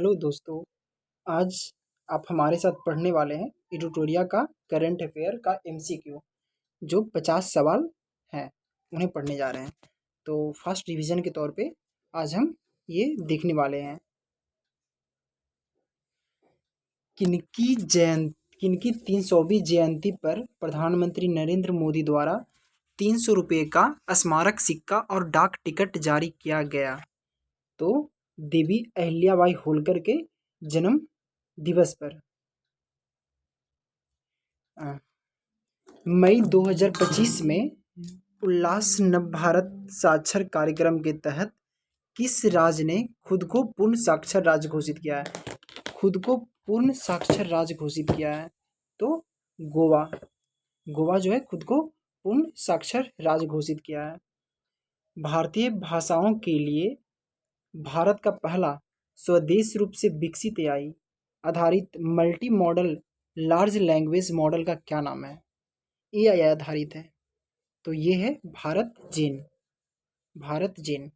Hello दोस्तों, आज आप हमारे साथ पढ़ने वाले हैं एडिटोरिया का करंट अफेयर का एमसीक्यू जो 50 सवाल हैं, उन्हें पढ़ने जा रहे हैं। तो फर्स्ट रिवीजन के तौर पे आज हम ये देखने वाले हैं। किनकी 300वीं जयंती पर प्रधानमंत्री नरेंद्र मोदी द्वारा 300 रुपये का स्मारक सिक्का और डाक टिकट जारी किया गया? तो देवी अहिल्याबाई होलकर के जन्म दिवस पर मई 2025 में उल्लास नव भारत साक्षर कार्यक्रम के तहत किस राज्य ने खुद को पूर्ण साक्षर राज्य घोषित किया है? खुद को पूर्ण साक्षर राज्य घोषित किया है तो गोवा। गोवा जो है खुद को पूर्ण साक्षर राज्य घोषित किया है। भारतीय भाषाओं के लिए भारत का पहला स्वदेश रूप से विकसित एआई आधारित multi modal large language model का क्या नाम है? एआई आधारित है तो ये है भारत जेन।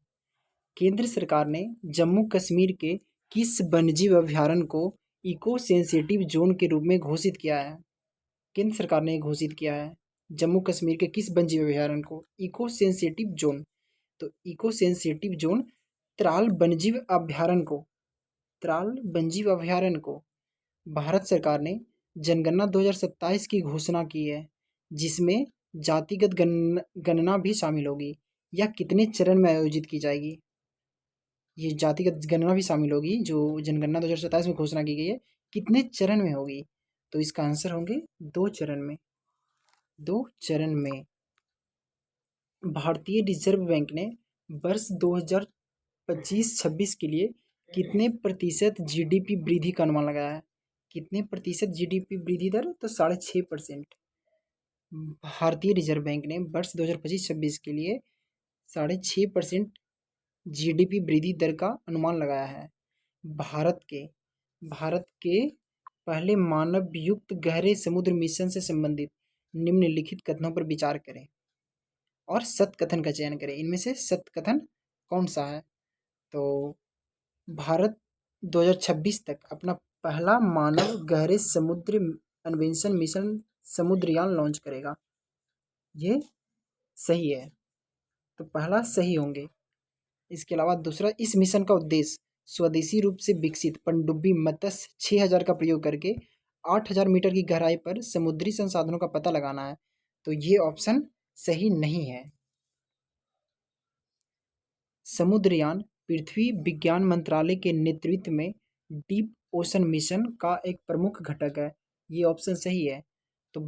केंद्र सरकार ने जम्मू कश्मीर के किस वन्यजीव अभयारण्य को इको सेंसिटिव जोन के रूप में घोषित किया है? केंद्र सरकार ने घोषित किया है जम्मू कश्मीर के किस वन्यजीव अभयारण्य को इको सेंसिटिव जोन? तो इको सेंसिटिव जोन त्राल वन्यजीव अभयारण्य को भारत सरकार ने जनगणना 2027 की घोषणा की है, जिसमें जातिगत गणना भी शामिल होगी। यह कितने चरण में आयोजित की जाएगी? ये जातिगत गणना भी शामिल होगी जो जनगणना 2027 में घोषणा की गई है, कितने चरण में होगी? तो इसका आंसर होंगे 2 चरण में। 2 चरण में। भारतीय रिजर्व बैंक ने वर्ष 2025-26 के लिए कितने प्रतिशत जीडीपी वृद्धि का अनुमान लगाया है? कितने प्रतिशत जीडीपी वृद्धि दर? तो 6.5%। भारतीय रिजर्व बैंक ने वर्ष 2025-26 के लिए 6.5% जीडीपी वृद्धि दर का अनुमान लगाया है। भारत के पहले मानव युक्त गहरे समुद्र मिशन से संबंधित निम्नलिखित कथनों पर विचार करें और सत्य कथन का चयन करें। इनमें से सत्य कथन कौन सा है? तो भारत 2026 तक अपना पहला मानव गहरे समुद्र अन्वेषण मिशन समुद्रयान लॉन्च करेगा। ये सही है, तो पहला सही होंगे। इसके अलावा दूसरा, इस मिशन का उद्देश्य स्वदेशी रूप से विकसित पनडुब्बी मत्स्य 6000 का प्रयोग करके 8000 मीटर की गहराई पर समुद्री संसाधनों का पता लगाना है। तो ये ऑप्शन सही नहीं है। समुद्रयान पृथ्वी विज्ञान मंत्रालय के नेतृत्व में डीप ओशन मिशन का एक प्रमुख घटक है। ये ऑप्शन सही है। तो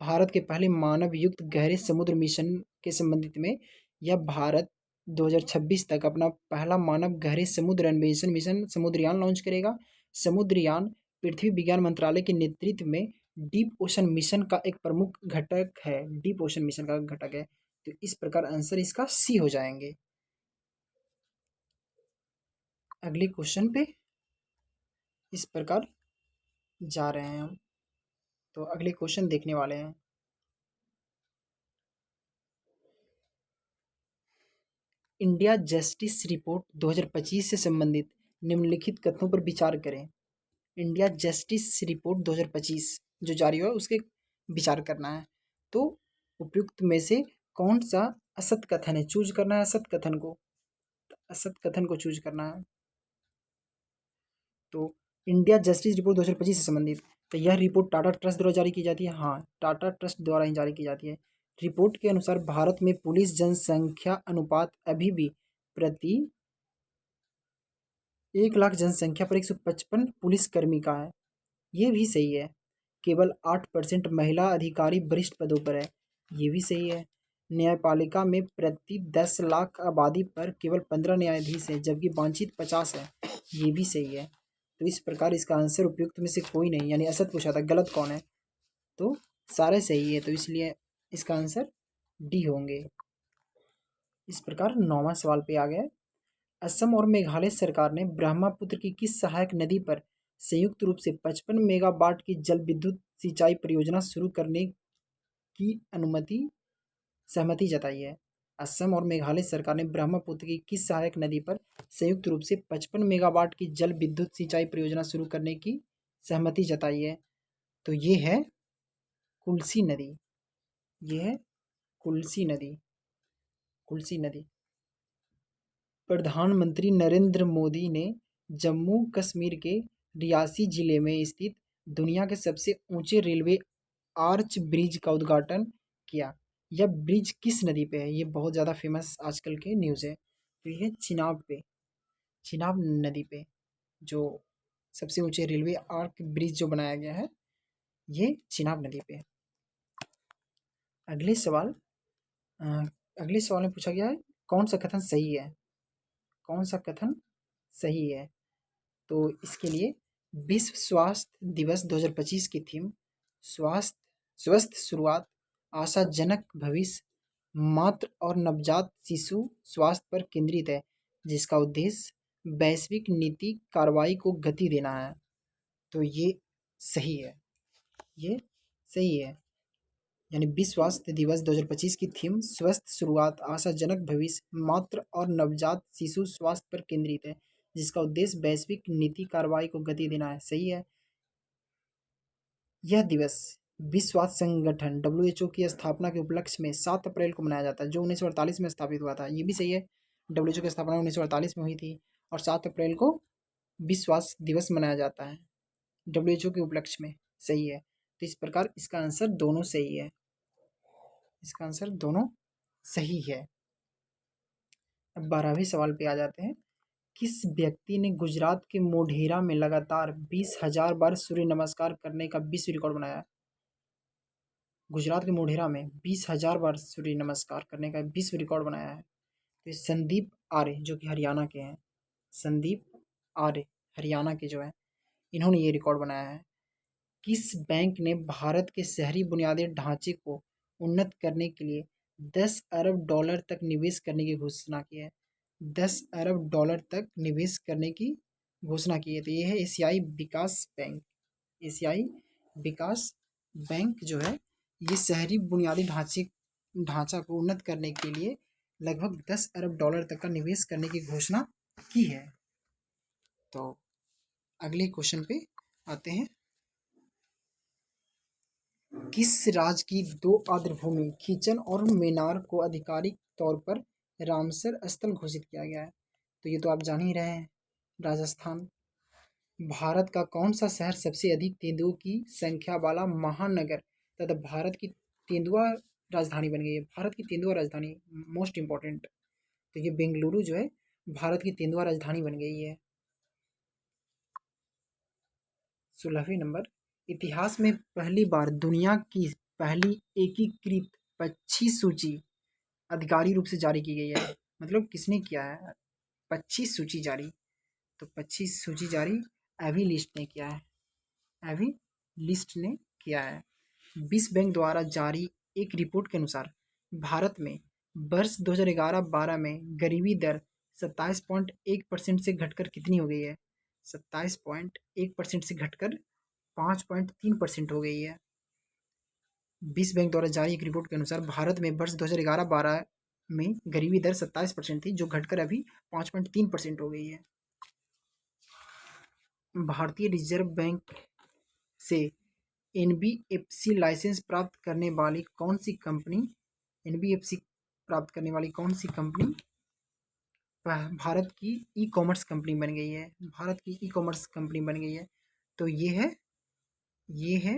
भारत के पहले मानव युक्त गहरे समुद्र मिशन के संबंधित में यह भारत 2026 तक अपना पहला मानव गहरे समुद्र अन्वेषण मिशन समुद्रयान लॉन्च करेगा। समुद्रयान पृथ्वी विज्ञान मंत्रालय के नेतृत्व में डीप ओशन मिशन का एक प्रमुख घटक है। डीप ओशन मिशन का घटक है। तो इस प्रकार आंसर इसका सी हो जाएंगे। अगले क्वेश्चन पे इस प्रकार जा रहे हैं हम। तो अगले क्वेश्चन देखने वाले हैं। इंडिया जस्टिस रिपोर्ट 2025 से संबंधित निम्नलिखित कथनों पर विचार करें। इंडिया जस्टिस रिपोर्ट 2025 जो जारी हुआ उसके विचार करना है। तो उपयुक्त में से कौन सा असत्य कथन है? चूज करना है असत्य कथन को। असत्य कथन को चूज करना है। तो इंडिया जस्टिस रिपोर्ट 2025 से संबंधित, तो यह रिपोर्ट टाटा ट्रस्ट द्वारा जारी की जाती है। हाँ, टाटा ट्रस्ट द्वारा ही जारी की जाती है। रिपोर्ट के अनुसार भारत में पुलिस जनसंख्या अनुपात अभी भी प्रति 1 लाख जनसंख्या पर 155 पुलिसकर्मी का है। ये भी सही है। केवल 8% महिला अधिकारी वरिष्ठ पदों पर है। ये भी सही है। न्यायपालिका में प्रति 10 लाख आबादी पर केवल 15 न्यायाधीश हैं, जबकि वांछित 50 है। ये भी सही है। तो इस प्रकार इसका आंसर उपयुक्त में से कोई नहीं, यानी असत पूछा था, गलत कौन है? तो सारे सही है, तो इसलिए इसका आंसर डी होंगे। इस प्रकार 9वां सवाल पे आ गया। असम और मेघालय सरकार ने ब्रह्मपुत्र की किस सहायक नदी पर संयुक्त रूप से 55 मेगावाट की जल विद्युत सिंचाई परियोजना शुरू करने की सहमति जताई है? असम और मेघालय सरकार ने ब्रह्मपुत्र की किस सहायक नदी पर संयुक्त रूप से 55 मेगावाट की जल विद्युत सिंचाई परियोजना शुरू करने की सहमति जताई है? तो ये है कुल्सी नदी। ये है कुल्सी नदी। कुल्सी नदी। प्रधानमंत्री नरेंद्र मोदी ने जम्मू कश्मीर के रियासी जिले में स्थित दुनिया के सबसे ऊंचे रेलवे आर्च ब्रिज का उद्घाटन किया। यह ब्रिज किस नदी पे है? ये बहुत ज़्यादा फेमस आजकल के न्यूज़ है। तो ये है चिनाब पे, चिनाब नदी पे जो सबसे ऊंचे रेलवे आर्क ब्रिज जो बनाया गया है, ये चिनाब नदी पे है। अगले सवाल अ, अगले सवाल में पूछा गया है कौन सा कथन सही है? कौन सा कथन सही है? तो इसके लिए विश्व स्वास्थ्य दिवस 2025 की थीम स्वास्थ्य स्वस्थ शुरुआत, आशाजनक भविष्य, मातृ और नवजात शिशु स्वास्थ्य पर केंद्रित है, जिसका उद्देश्य वैश्विक नीति कार्रवाई को गति देना है। तो ये सही है। ये सही है। यानी विश्व स्वास्थ्य दिवस 2025 की थीम स्वस्थ शुरुआत, आशाजनक भविष्य, मातृ और नवजात शिशु स्वास्थ्य पर केंद्रित है, जिसका उद्देश्य वैश्विक नीति कार्रवाई को गति देना है। सही है। यह दिवस विश्व स्वास्थ्य संगठन WHO की स्थापना के उपलक्ष्य में 7 अप्रैल को मनाया जाता है, जो 1948 में स्थापित हुआ था। ये भी सही है। WHO की स्थापना 1948 में हुई थी और 7 अप्रैल को विश्व स्वास्थ्य दिवस मनाया जाता है WHO के उपलक्ष्य में। सही है। तो इस प्रकार इसका आंसर दोनों सही है। इसका आंसर दोनों सही है। अब 12वें सवाल पे आ जाते हैं। किस व्यक्ति ने गुजरात के मोढेरा में लगातार 20,000 बार सूर्य नमस्कार करने का विश्व रिकॉर्ड बनाया? गुजरात के मोढेरा में 20,000 बार सूर्य नमस्कार करने का विश्व रिकॉर्ड बनाया है। तो संदीप आर्य जो कि हरियाणा के हैं, संदीप आर्य हरियाणा के जो है, इन्होंने ये रिकॉर्ड बनाया है। किस बैंक ने भारत के शहरी बुनियादी ढांचे को उन्नत करने के लिए 10 अरब डॉलर तक निवेश करने की घोषणा की है? 10 अरब डॉलर तक निवेश करने की घोषणा की है। तो ये है एशियाई विकास बैंक। एशियाई विकास बैंक जो है, ये शहरी बुनियादी ढांचा को उन्नत करने के लिए लगभग 10 अरब डॉलर तक का निवेश करने की घोषणा की है। तो अगले क्वेश्चन पे आते हैं। किस राज्य की 2 आर्द्रभूमि खीचन और मेनार को आधिकारिक तौर पर रामसर स्थल घोषित किया गया है? तो ये तो आप जान ही रहे हैं, राजस्थान। भारत का कौन सा शहर सबसे अधिक तेंदुओं की संख्या वाला महानगर तथा भारत की तेंदुआ राजधानी बन गई है? भारत की तेंदुआ राजधानी मोस्ट इम्पॉर्टेंट। तो ये बेंगलुरु जो है भारत की तेंदुआ राजधानी बन गई है। 16वें नंबर, इतिहास में पहली बार दुनिया की पहली एकीकृत पक्षी सूची आधिकारिक रूप से जारी की गई है। मतलब किसने किया है पक्षी सूची जारी? तो पक्षी सूची जारी एवी लिस्ट ने किया है। एवी लिस्ट ने किया है। विश्व बैंक द्वारा जारी एक रिपोर्ट के अनुसार भारत में वर्ष 2011-12 में गरीबी दर 27.1% से घटकर कितनी हो गई है? 27.1% से घटकर 5.3% हो गई है। विश्व बैंक द्वारा जारी एक रिपोर्ट के अनुसार भारत में वर्ष 2011-12 में गरीबी दर 27% थी, जो घटकर अभी 5.3% हो गई है। भारतीय रिजर्व बैंक से एनबीएफसी लाइसेंस प्राप्त करने वाली कौन सी कंपनी एनबीएफसी प्राप्त करने वाली कौन सी कंपनी भारत की ई कॉमर्स कंपनी बन गई है? भारत की ई कॉमर्स कंपनी बन गई है। तो ये है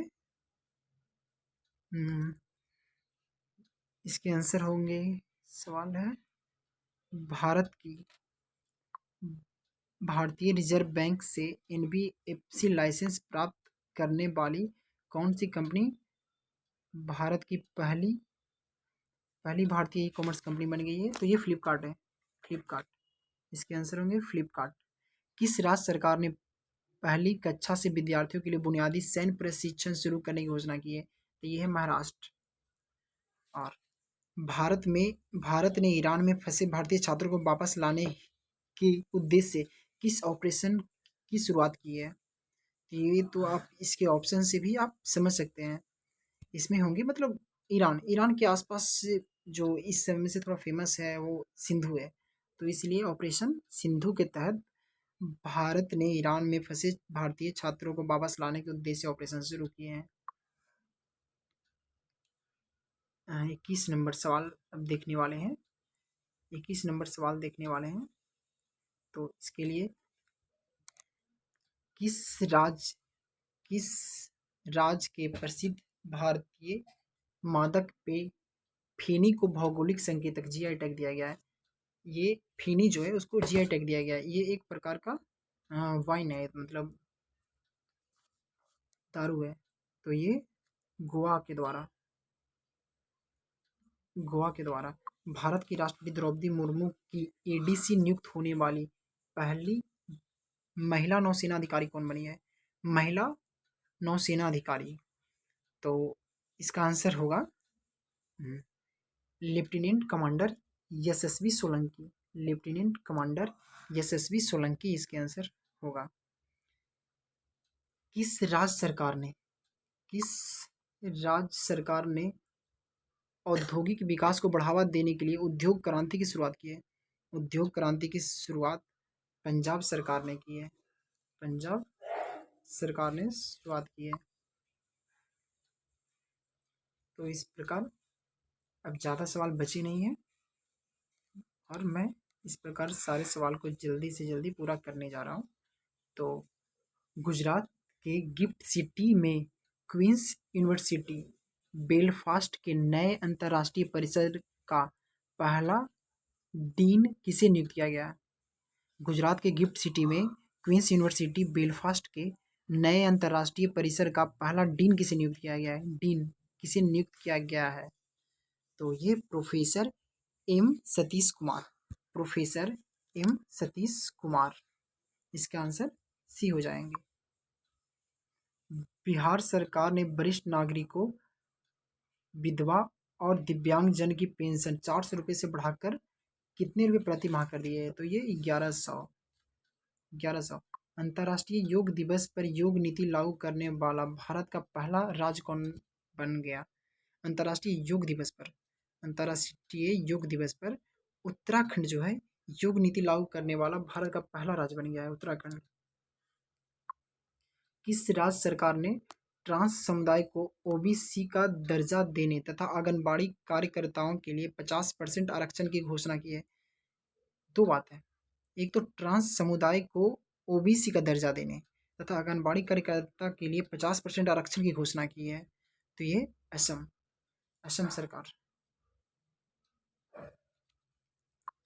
इसके आंसर होंगे। सवाल है भारत की भारतीय रिजर्व बैंक से एनबीएफसी लाइसेंस प्राप्त करने वाली कौन सी कंपनी भारत की पहली भारतीय ई कॉमर्स कंपनी बन गई है? तो ये फ्लिपकार्ट है। फ्लिपकार्ट इसके आंसर होंगे फ्लिपकार्ट। किस राज्य सरकार ने पहली कक्षा से विद्यार्थियों के लिए बुनियादी सैन्य प्रशिक्षण शुरू करने की घोषणा की है? तो ये है महाराष्ट्र। और भारत ने ईरान में फंसे भारतीय छात्रों को वापस लाने के उद्देश्य से किस ऑपरेशन की शुरुआत की है? ये तो आप इसके ऑप्शन से भी आप समझ सकते हैं। इसमें होंगे मतलब ईरान के आसपास से जो इस समय से थोड़ा फेमस है वो सिंधु है। तो इसलिए ऑपरेशन सिंधु के तहत भारत ने ईरान में फंसे भारतीय छात्रों को वापस लाने के उद्देश्य से ऑपरेशन शुरू किए हैं। 21 नंबर सवाल अब देखने वाले हैं। 21 नंबर सवाल देखने वाले हैं। तो इसके लिए किस राज्य किस राज्य के प्रसिद्ध भारतीय मादक पेय फेनी को भौगोलिक संकेतक जीआई टैग दिया गया है। ये फेनी जो है उसको जीआई टैग दिया गया है। ये एक प्रकार का वाइन है, मतलब दारू है। तो ये गोवा के द्वारा भारत की राष्ट्रपति द्रौपदी मुर्मू की एडीसी नियुक्त होने वाली पहली महिला नौसेना अधिकारी कौन बनी है? महिला नौसेना अधिकारी। तो इसका आंसर होगा लेफ्टिनेंट कमांडर यशस्वी सोलंकी। लेफ्टिनेंट कमांडर यशस्वी सोलंकी इसके आंसर होगा। किस राज्य सरकार ने औद्योगिक विकास को बढ़ावा देने के लिए उद्योग क्रांति की शुरुआत की है? उद्योग क्रांति की शुरुआत पंजाब सरकार ने की है। पंजाब सरकार ने शुरुआत की है। तो इस प्रकार अब ज़्यादा सवाल बचे नहीं हैं और मैं इस प्रकार सारे सवाल को जल्दी से जल्दी पूरा करने जा रहा हूँ। तो गुजरात के गिफ्ट सिटी में क्वींस यूनिवर्सिटी बेलफास्ट के नए अंतर्राष्ट्रीय परिसर का पहला डीन किसे नियुक्त किया गया? गुजरात के गिफ्ट सिटी में क्वींस यूनिवर्सिटी बेलफास्ट के नए अंतर्राष्ट्रीय परिसर का पहला डीन किसे नियुक्त किया गया है? डीन किसे नियुक्त किया गया है? तो ये professor M Satish Kumar. Professor M Satish Kumar इसका आंसर सी हो जाएंगे। बिहार सरकार ने वरिष्ठ नागरिकों, विधवा और दिव्यांगजन की पेंशन 400 रुपये से बढ़ाकर कितने रुपये प्रति माह कर दिए है? तो ये 1100। अंतर्राष्ट्रीय योग दिवस पर योग नीति लागू करने वाला भारत का पहला राज्य कौन बन गया? अंतर्राष्ट्रीय योग दिवस पर उत्तराखंड जो है योग नीति लागू करने वाला भारत का पहला राज्य बन गया है, उत्तराखंड। किस राज्य सरकार ने ट्रांस समुदाय को ओबीसी का दर्जा देने तथा आंगनबाड़ी कार्यकर्ताओं के लिए 50% आरक्षण की घोषणा की है? दो बात है, एक तो ट्रांस समुदाय को ओबीसी का दर्जा देने तथा आंगनबाड़ी कार्यकर्ता के लिए 50% आरक्षण की घोषणा की है। तो ये असम सरकार।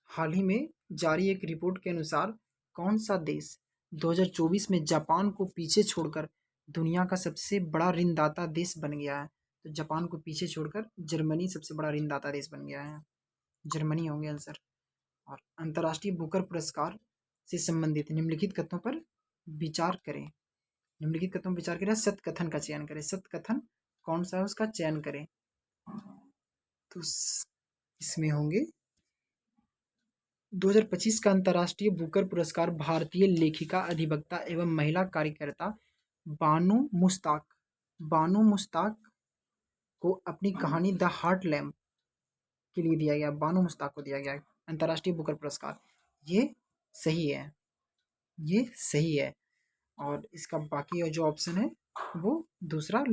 हाल ही में जारी एक रिपोर्ट के अनुसार कौन सा देश 2024 में जापान को पीछे छोड़कर दुनिया का सबसे बड़ा ऋणदाता देश बन गया है? तो जापान को पीछे छोड़कर जर्मनी सबसे बड़ा ऋणदाता देश बन गया है। जर्मनी होंगे आंसर। और अंतर्राष्ट्रीय बुकर पुरस्कार से संबंधित निम्नलिखित कथनों पर विचार करें। सत्य कथन का चयन करें। सत्य कथन कौन सा है उसका चयन करें। तो इसमें होंगे 2025 का अंतर्राष्ट्रीय बुकर पुरस्कार भारतीय लेखिका, अधिवक्ता एवं महिला कार्यकर्ता बानो मुश्ताक को अपनी कहानी द हार्ट लैम्प के लिए दिया गया। बानो मुश्ताक को दिया गया अंतर्राष्ट्रीय बुकर पुरस्कार। ये सही है। और इसका बाकी जो ऑप्शन है वो दूसरा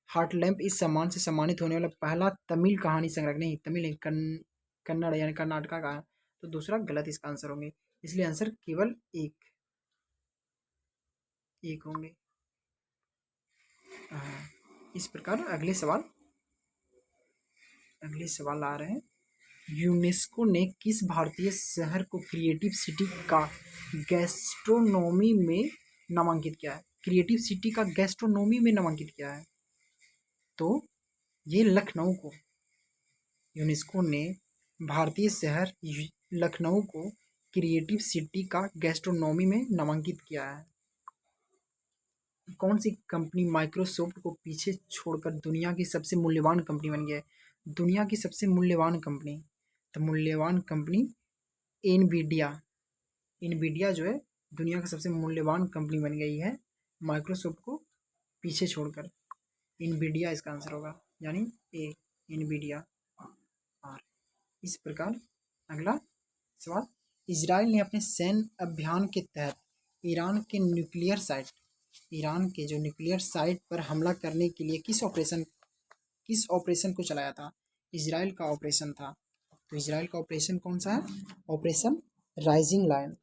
हार्ट लैम्प इस सम्मान से सम्मानित होने वाला पहला तमिल कहानी संग्रह, नहीं तमिल कन्नड़ यानी कर्नाटका का है। तो दूसरा गलत इसका आंसर होंगे, इसलिए आंसर केवल एक होंगे। इस प्रकार अगले सवाल आ रहे हैं। यूनेस्को ने किस भारतीय शहर को क्रिएटिव सिटी का गैस्ट्रोनॉमी में नामांकित किया है? क्रिएटिव सिटी का गैस्ट्रोनॉमी में नामांकित किया है। तो ये लखनऊ को, यूनेस्को ने भारतीय शहर लखनऊ को क्रिएटिव सिटी का गैस्ट्रोनॉमी में नामांकित किया है। कौन सी कंपनी माइक्रोसॉफ्ट को पीछे छोड़कर दुनिया की सबसे मूल्यवान कंपनी बन गई है? दुनिया की सबसे मूल्यवान कंपनी, तो मूल्यवान कंपनी इनवीडिया जो है दुनिया का सबसे मूल्यवान कंपनी बन गई है माइक्रोसॉफ्ट को पीछे छोड़कर। इनवीडिया इसका आंसर होगा, यानी इनवीडिया। इस प्रकार अगला सवाल, इजराइल ने अपने सैन्य अभियान के तहत ईरान के जो न्यूक्लियर साइट पर हमला करने के लिए किस ऑपरेशन को चलाया था? इजराइल का ऑपरेशन था। तो इजराइल का ऑपरेशन कौन सा है? Operation rising lion.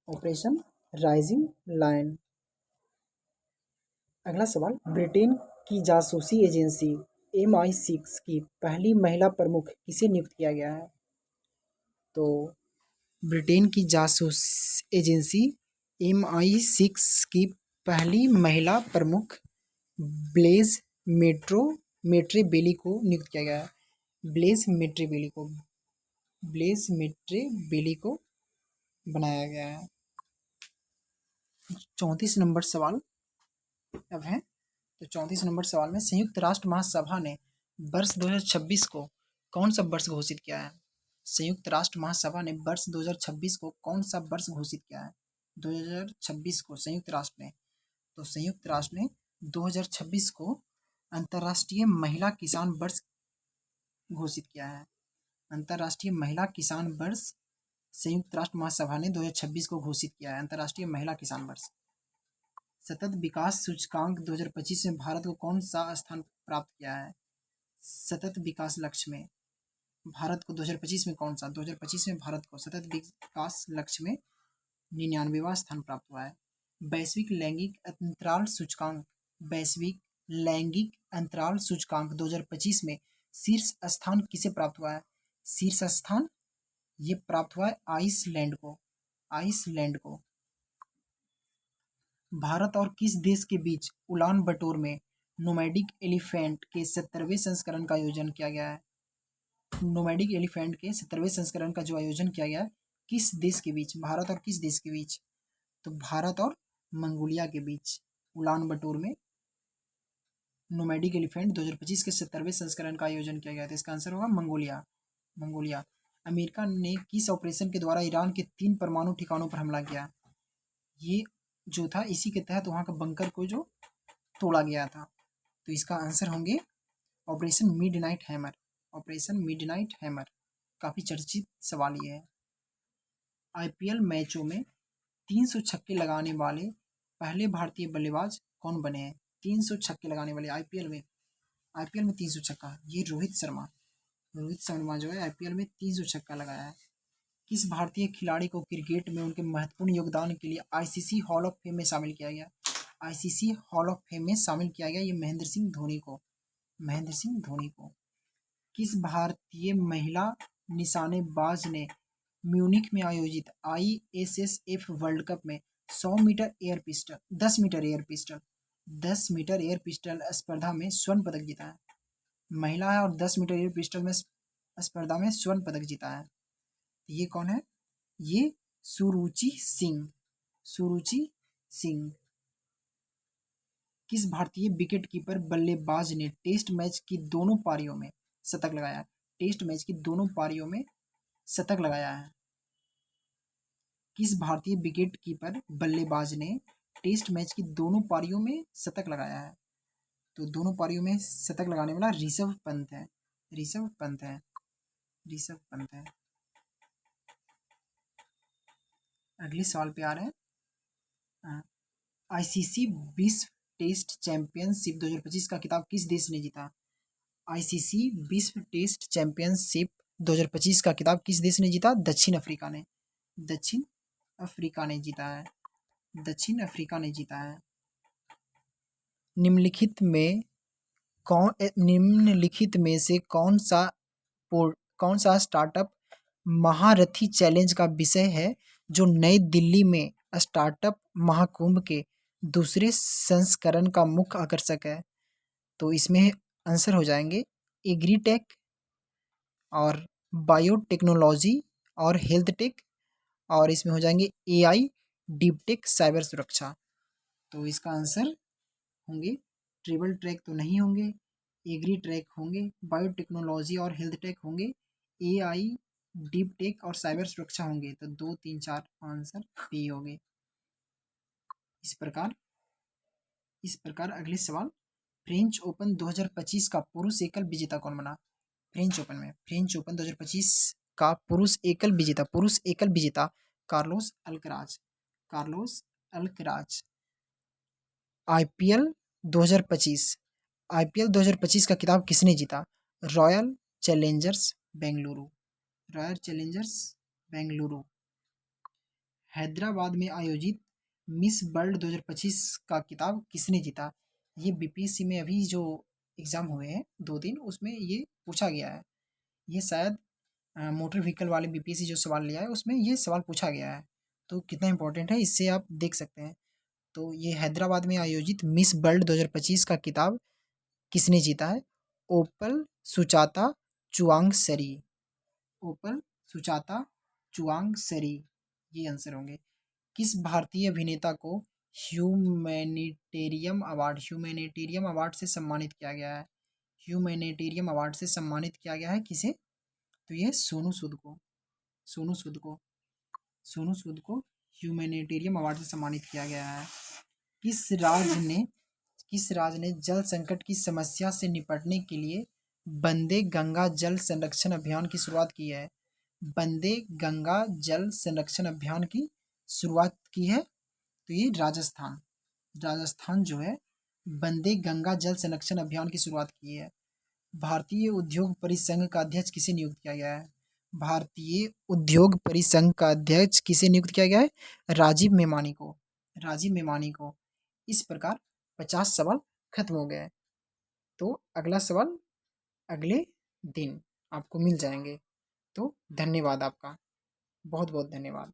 Operation rising lion. अगला सवाल, ब्रिटेन की जासूसी एजेंसी MI6 की पहली महिला प्रमुख किसे नियुक्त किया गया है? तो ब्रिटेन की जासूस एजेंसी MI6 की पहली महिला प्रमुख ब्लेज मेट्रे बेली को नियुक्त किया गया है। ब्लेज मेट्रे बेली को बनाया गया है। 34 नंबर सवाल अब है। तो 34 नंबर सवाल में, संयुक्त राष्ट्र महासभा ने वर्ष 2026 को कौन सा वर्ष घोषित किया है? संयुक्त राष्ट्र महासभा ने वर्ष 2026 को कौन सा वर्ष घोषित किया है? 2026 को संयुक्त राष्ट्र ने 2026 को अंतर्राष्ट्रीय महिला किसान वर्ष घोषित किया है। अंतर्राष्ट्रीय महिला किसान वर्ष संयुक्त राष्ट्र महासभा ने 2026 को घोषित किया है, अंतर्राष्ट्रीय महिला किसान वर्ष। सतत विकास सूचकांक 2025 में भारत को कौन सा स्थान प्राप्त किया है? सतत विकास लक्ष्य में भारत को 2025 में कौन सा? 2025 में भारत को सतत विकास लक्ष्य में 99वां स्थान प्राप्त हुआ है। वैश्विक लैंगिक अंतराल सूचकांक 2025 में शीर्ष स्थान किसे प्राप्त हुआ है? शीर्ष स्थान ये प्राप्त हुआ है आइसलैंड को। भारत और किस देश के बीच उलान बटोर में नोमैडिक एलिफेंट के 70वें संस्करण का आयोजन किया गया है? नोमैडिक एलिफेंट के 70वें संस्करण का जो आयोजन किया गया, किस देश के बीच? भारत और किस देश के बीच? तो भारत और मंगोलिया के बीच उलान बटोर में नोमैडिक एलिफेंट 2025 के 70वें संस्करण का आयोजन किया गया था। इसका आंसर होगा मंगोलिया। अमेरिका ने किस ऑपरेशन के द्वारा ईरान के 3 परमाणु ठिकानों पर हमला किया? ये जो था इसी के तहत वहाँ का बंकर को जो तोड़ा गया था। तो इसका आंसर होंगे ऑपरेशन मिडनाइट हैमर। काफ़ी चर्चित सवाल ये है। IPL मैचों में 300 छक्के लगाने वाले पहले भारतीय बल्लेबाज कौन बने हैं? 300 छक्के लगाने वाले IPL में 300 छक्का, ये रोहित शर्मा जो है IPL में 300 छक्का लगाया है। किस भारतीय खिलाड़ी को क्रिकेट में उनके महत्वपूर्ण योगदान के लिए ICC हॉल ऑफ फेम में शामिल किया गया? ICC हॉल ऑफ फेम में शामिल किया गया ये महेंद्र सिंह धोनी को। किस भारतीय महिला निशानेबाज ने म्यूनिख में आयोजित ISSF वर्ल्ड कप में 10 मीटर एयर पिस्टल स्पर्धा में स्वर्ण पदक जीता है? महिला है और 10 मीटर एयर पिस्टल में स्पर्धा में स्वर्ण पदक जीता है। ये कौन है? ये सुरुचि सिंह। किस भारतीय विकेट कीपर बल्लेबाज ने टेस्ट मैच की दोनों पारियों में शतक लगाया है? किस भारतीय विकेट कीपर बल्लेबाज ने टेस्ट मैच की दोनों पारियों में शतक लगाया है? तो दोनों पारियों में शतक लगाने वाला ऋषभ पंत है। अगले सवाल पे आ रहे हैं। ICC विश्व टेस्ट चैंपियनशिप 2025 का खिताब किस देश ने जीता? ICC विश्व टेस्ट चैंपियनशिप 2025 का खिताब किस देश ने जीता? दक्षिण अफ्रीका ने जीता है। निम्नलिखित में से कौन सा स्टार्टअप महारथी चैलेंज का विषय है जो नई दिल्ली में स्टार्टअप महाकुंभ के दूसरे संस्करण का मुख्य आकर्षक है? तो इसमें आंसर हो जाएंगे एग्रीटेक और बायोटेक्नोलॉजी और हेल्थ टेक, और इसमें हो जाएंगे AI, डीप टेक, साइबर सुरक्षा। तो इसका आंसर होंगे ट्रिपल ट्रैक तो नहीं होंगे, एग्री ट्रैक होंगे, बायोटेक्नोलॉजी और हेल्थ टेक होंगे, AI, डीप टेक और साइबर सुरक्षा होंगे। तो 2, 3, 4 आंसर डी होंगे। इस प्रकार अगले सवाल, फ्रेंच ओपन 2025 का पुरुष एकल विजेता कौन बना? फ्रेंच ओपन 2025 का पुरुष एकल विजेता Carlos Alcaraz. Carlos Alcaraz. IPL 2025 IPL 2025 का खिताब किसने जीता? Royal Challengers Bengaluru. Royal Challengers Bengaluru. Hyderabad में आयोजित मिस वर्ल्ड 2025 का खिताब किसने जीता? ये बीपीएससी में अभी जो एग्ज़ाम हुए हैं 2 दिन, उसमें ये पूछा गया है। ये शायद मोटर व्हीकल वाले बीपीएससी जो सवाल लिया है उसमें ये सवाल पूछा गया है। तो कितना इम्पोर्टेंट है इससे आप देख सकते हैं। तो ये हैदराबाद में आयोजित मिस वर्ल्ड 2025 का खिताब किसने जीता है? ओपल सुचाता चुआंगसरी। ओपल सुचाता चुआंगसरी ये आंसर होंगे। किस भारतीय अभिनेता को ह्यूमैनिटेरियम अवार्ड से सम्मानित किया गया है? ह्यूमैनिटेरियम अवार्ड से सम्मानित किया गया है किसे? तो ये सोनू सूद को। सोनू सूद को। सोनू सूद को ह्यूमैनिटेरियम अवार्ड से सम्मानित किया गया है। किस राज्य ने किस राज्य ने जल संकट की समस्या से निपटने के लिए वंदे गंगा जल संरक्षण अभियान की शुरुआत की है? वंदे गंगा जल संरक्षण अभियान की शुरुआत की है? तो ये राजस्थान। राजस्थान जो है वंदे गंगा जल संरक्षण अभियान की शुरुआत की है। भारतीय उद्योग परिसंघ का अध्यक्ष किसे नियुक्त किया गया है? भारतीय उद्योग परिसंघ का अध्यक्ष किसे नियुक्त किया गया है? राजीव मेमानी को। राजीव मेमानी को। इस प्रकार 50 सवाल खत्म हो गए। तो अगला सवाल अगले दिन आपको मिल जाएंगे। तो धन्यवाद आपका। बहुत बहुत धन्यवाद।